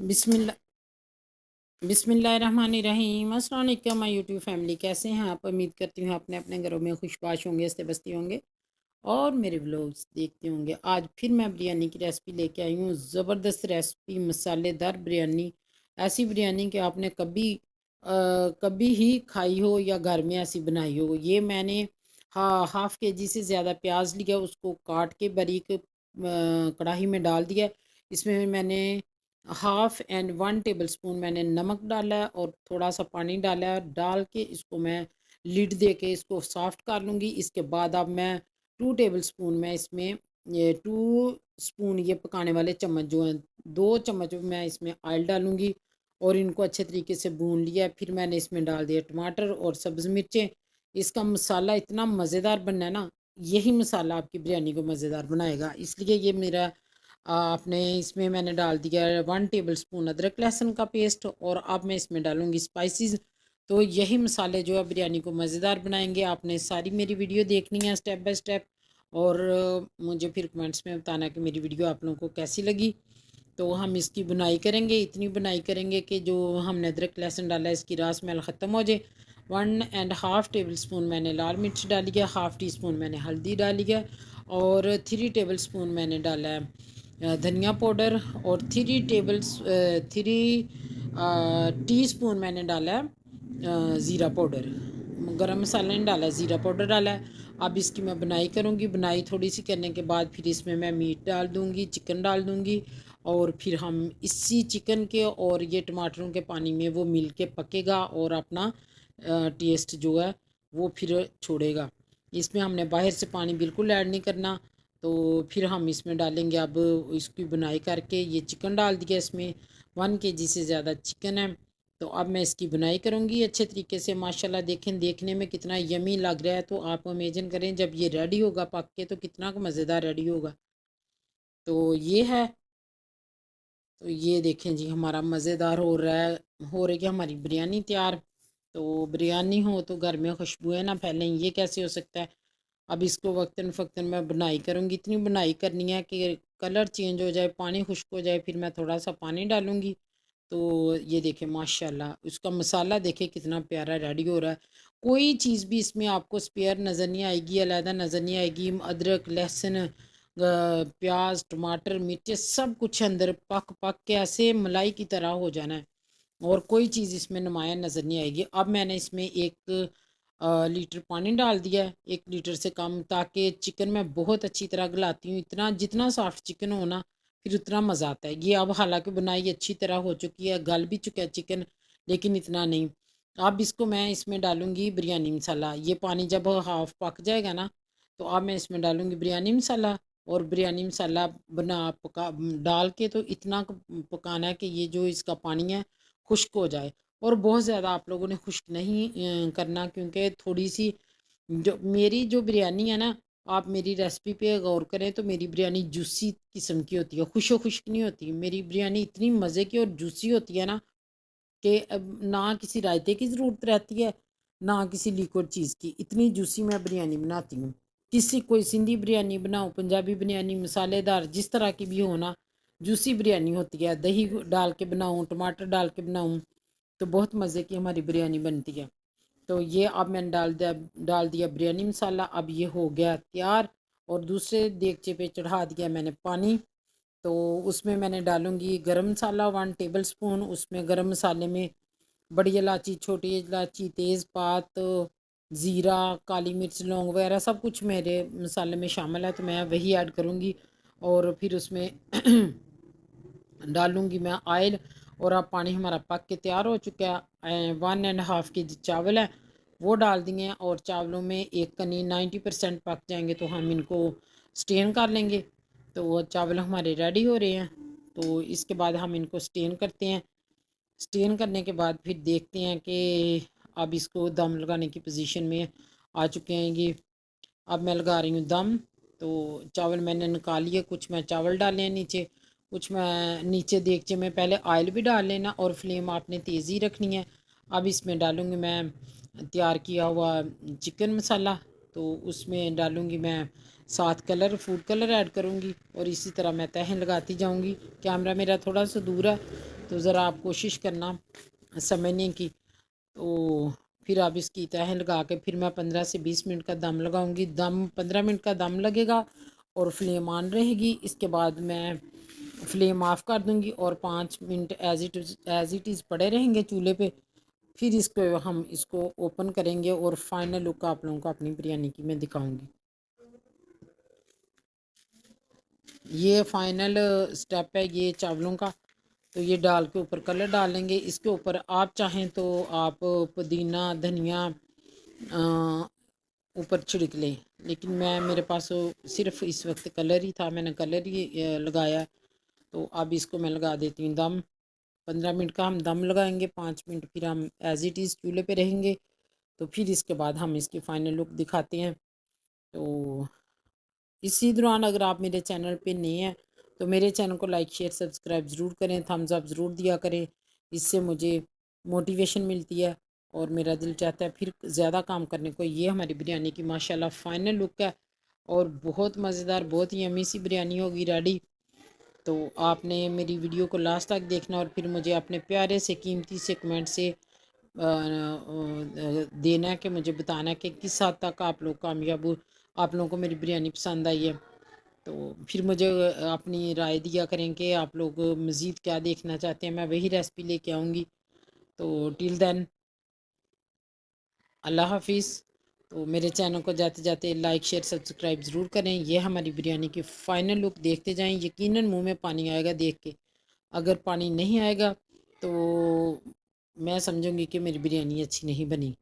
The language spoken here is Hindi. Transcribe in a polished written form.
बिस्मिल्लाह बिस्मिल्लाहिर्रहमानिर्रहीम। अस्सलाम वालेकुम माय यूट्यूब फैमिली, कैसे हैं आप? उम्मीद करती हूँ अपने अपने घरों में खुशबाश होंगे, हंसते बसते होंगे और मेरे व्लॉग्स देखते होंगे। आज फिर मैं बिरयानी की रेसिपी लेके आई हूँ। ज़बरदस्त रेसिपी, मसालेदार बिरयानी। ऐसी बिरयानी कि आपने कभी ही खाई हो या घर में ऐसी बनाई हो। ये मैंने हाफ़ के जी से ज़्यादा प्याज लिया, उसको काट के बारीक कढ़ाई में डाल दिया। इसमें मैंने हाफ़ एंड 1 टेबल स्पून मैंने नमक डाला है और थोड़ा सा पानी डाला है। डाल के इसको मैं लिड दे के इसको सॉफ्ट कर लूँगी। इसके बाद अब मैं 2 टेबल स्पून मैं इसमें ये 2 स्पून ये पकाने वाले चम्मच जो हैं, 2 चम्मच मैं इसमें ऑयल डालूँगी और इनको अच्छे तरीके से भून लिया। फिर मैंने इसमें डाल दिया टमाटर और सब्ज़ मिर्चें। इसका मसाला इतना मज़ेदार बनना है ना, यही मसाला आपकी बिरयानी को मज़ेदार बनाएगा। इसलिए ये मेरा आपने इसमें मैंने डाल दिया 1 टेबल स्पून अदरक लहसुन का पेस्ट और अब मैं इसमें डालूँगी स्पाइसेस। तो यही मसाले जो है बिरयानी को मज़ेदार बनाएंगे। आपने सारी मेरी वीडियो देखनी है स्टेप बाय स्टेप और मुझे फिर कमेंट्स में बताना कि मेरी वीडियो आप लोगों को कैसी लगी। तो हम इसकी बुनाई करेंगे, इतनी बुनाई करेंगे कि जो हमने अदरक लहसुन डाला है इसकी रास महल ख़त्म हो जाए। 1.5 टेबल स्पून मैंने लाल मिर्च डाली है, हाफ़ टी स्पून मैंने हल्दी डाली है और 3 टेबल स्पून मैंने डाला है धनिया पाउडर और 3 टी स्पून मैंने डाला है ज़ीरा पाउडर। गरम मसाला नहीं डाला है, ज़ीरा पाउडर डाला है। अब इसकी मैं बुनाई करूँगी। बुनाई थोड़ी सी करने के बाद फिर इसमें मैं मीट डाल दूँगी, चिकन डाल दूँगी और फिर हम इसी चिकन के और ये टमाटरों के पानी में वो मिल के पकेगा और अपना टेस्ट जो है वो फिर छोड़ेगा। इसमें हमने बाहर से पानी बिल्कुल ऐड नहीं करना। तो फिर हम इसमें डालेंगे अब इसकी बुनाई करके ये चिकन डाल दिया। इसमें 1 केजी से ज़्यादा चिकन है। तो अब मैं इसकी बुनाई करूँगी अच्छे तरीके से। माशाल्लाह देखें, देखने में कितना यमी लग रहा है। तो आप इमेजिन करें जब ये रेडी होगा पक के तो कितना मज़ेदार रेडी होगा। तो ये है। तो ये देखें जी, हमारा मज़ेदार हो रहा है, हो रही है हमारी बिरयानी तैयार। तो बिरयानी हो तो घर में खुशबुएं ना फैलें, ये कैसे हो सकता है? अब इसको वक्तन फ़क्तन मैं बुनाई करूँगी। इतनी बुनाई करनी है कि कलर चेंज हो जाए, पानी खुश्क हो जाए, फिर मैं थोड़ा सा पानी डालूँगी। तो ये देखें माशाल्लाह उसका मसाला देखें कितना प्यारा रेडी हो रहा है। कोई चीज़ भी इसमें आपको स्पेयर नज़र नहीं आएगी, अलहदा नज़र नहीं आएगी। अदरक, लहसुन, प्याज, टमाटर, मिर्चें सब कुछ अंदर पक पक के ऐसे मलाई की तरह हो जाना है और कोई चीज़ इसमें नुमाया नज़र नहीं आएगी। अब मैंने इसमें 1 लीटर पानी डाल दिया है, 1 लीटर से कम, ताकि चिकन मैं बहुत अच्छी तरह गलाती हूँ। इतना जितना सॉफ्ट चिकन हो ना फिर उतना मज़ा आता है। ये अब हालांकि बुनाई अच्छी तरह हो चुकी है, गल भी चुका है चिकन, लेकिन इतना नहीं। अब इसको मैं इसमें डालूँगी बिरयानी मसाला। ये पानी जब हाफ़ पक जाएगा ना तो अब मैं इसमें डालूँगी बिरयानी मसाला और बिरयानी मसाला बना पका डाल के तो इतना पकाना है कि ये जो इसका पानी है खुश्क हो जाए। और बहुत ज़्यादा आप लोगों ने खुश्क नहीं करना, क्योंकि थोड़ी सी जो मेरी जो बिरयानी है ना, आप मेरी रेसिपी पे गौर करें तो मेरी बिरयानी जूसी किस्म की होती है, खुशो खुश्क नहीं होती। मेरी बिरयानी इतनी मज़े की और जूसी होती है ना कि अब ना किसी रायते की ज़रूरत रहती है, ना किसी लिक्विड चीज़ की। इतनी जूसी मैं बिरयानी बनाती हूँ। किसी कोई सिंधी बिरयानी बनाऊँ, पंजाबी बिरयानी मसालेदार जिस तरह की भी हो ना, जूसी बिरयानी होती है। दही डाल के बनाऊँ, टमाटर डाल के बनाऊँ तो बहुत मज़े की हमारी बिरयानी बनती है। तो ये अब मैंने डाल दिया बिरयानी मसाला। अब ये हो गया तैयार और दूसरे देगचे पे चढ़ा दिया मैंने पानी। तो उसमें मैंने डालूँगी गरम मसाला 1 टेबल स्पून। उसमें गरम मसाले में बड़ी इलायची, छोटी इलायची, तेज़पात, ज़ीरा, काली मिर्च, लौंग वगैरह सब कुछ मेरे मसाले में शामिल है, तो मैं वही ऐड करूँगी। और फिर उसमें डालूँगी मैं ऑयल। और अब पानी हमारा पक के तैयार हो चुका है। 1.5 के जी चावल है वो डाल दिए हैं और चावलों में एक कनी 90% पक जाएंगे तो हम इनको स्टेन कर लेंगे। तो वो चावल हमारे रेडी हो रहे हैं। तो इसके बाद हम इनको स्टेन करते हैं। स्टेन करने के बाद फिर देखते हैं कि अब इसको दम लगाने की पोजीशन में आ चुके हैं ये। अब मैं लगा रही हूँ दम। तो चावल मैंने निकाल लिए, कुछ मैं चावल डाले हैं नीचे, कुछ मैं नीचे देगचे में पहले ऑयल भी डाल लेना और फ्लेम आपने तेज़ी रखनी है। अब इसमें डालूँगी मैं तैयार किया हुआ चिकन मसाला। तो उसमें डालूँगी मैं 7 कलर फूड कलर ऐड करूँगी और इसी तरह मैं तहें लगाती जाऊँगी। कैमरा मेरा थोड़ा सा दूर है तो ज़रा आप कोशिश करना समझने की। तो फिर आप इसकी तह लगा के फिर मैं 15 से 20 मिनट का दम लगाऊंगी। दम 15 मिनट का दम लगेगा और फ्लेम ऑन रहेगी। इसके बाद मैं फ्लेम ऑफ कर दूंगी और 5 मिनट एज़ इट इज़ पड़े रहेंगे चूल्हे पे। फिर इसको हम इसको ओपन करेंगे और फाइनल लुक आप लोगों को अपनी बिरयानी की मैं दिखाऊंगी। ये फाइनल स्टेप है ये चावलों का। तो ये डाल के ऊपर कलर डालेंगे। इसके ऊपर आप चाहें तो आप पुदीना धनिया ऊपर छिड़क लें, लेकिन मैं मेरे पास सिर्फ इस वक्त कलर ही था, मैंने कलर ही लगाया। तो अब इसको मैं लगा देती हूँ दम। 15 मिनट का हम दम लगाएंगे, 5 मिनट फिर हम एज़ इट इज़ चूल्हे पे रहेंगे। तो फिर इसके बाद हम इसकी फ़ाइनल लुक दिखाते हैं। तो इसी दौरान अगर आप मेरे चैनल पे नए हैं तो मेरे चैनल को लाइक शेयर सब्सक्राइब ज़रूर करें, थम्स अप ज़रूर दिया करें। इससे मुझे मोटिवेशन मिलती है और मेरा दिल चाहता है फिर ज़्यादा काम करने को। ये हमारी बिरयानी की माशाल्लाह फ़ाइनल लुक है और बहुत मज़ेदार, बहुत ही यम्मी सी बिरयानी होगी रेडी। तो आपने मेरी वीडियो को लास्ट तक देखना और फिर मुझे अपने प्यारे से कीमती से कमेंट से देना है कि मुझे बताना है कि किस हद तक आप लोग कामयाब हो, आप लोगों को मेरी बिरयानी पसंद आई है। तो फिर मुझे अपनी राय दिया करें कि आप लोग मज़ीद क्या देखना चाहते हैं, मैं वही रेसिपी लेके आऊँगी। तो टिल देन अल्लाह हाफिज़। तो मेरे चैनल को जाते जाते लाइक शेयर सब्सक्राइब ज़रूर करें। ये हमारी बिरयानी की फ़ाइनल लुक देखते जाएं, यकीनन मुंह में पानी आएगा देख के। अगर पानी नहीं आएगा तो मैं समझूंगी कि मेरी बिरयानी अच्छी नहीं बनी।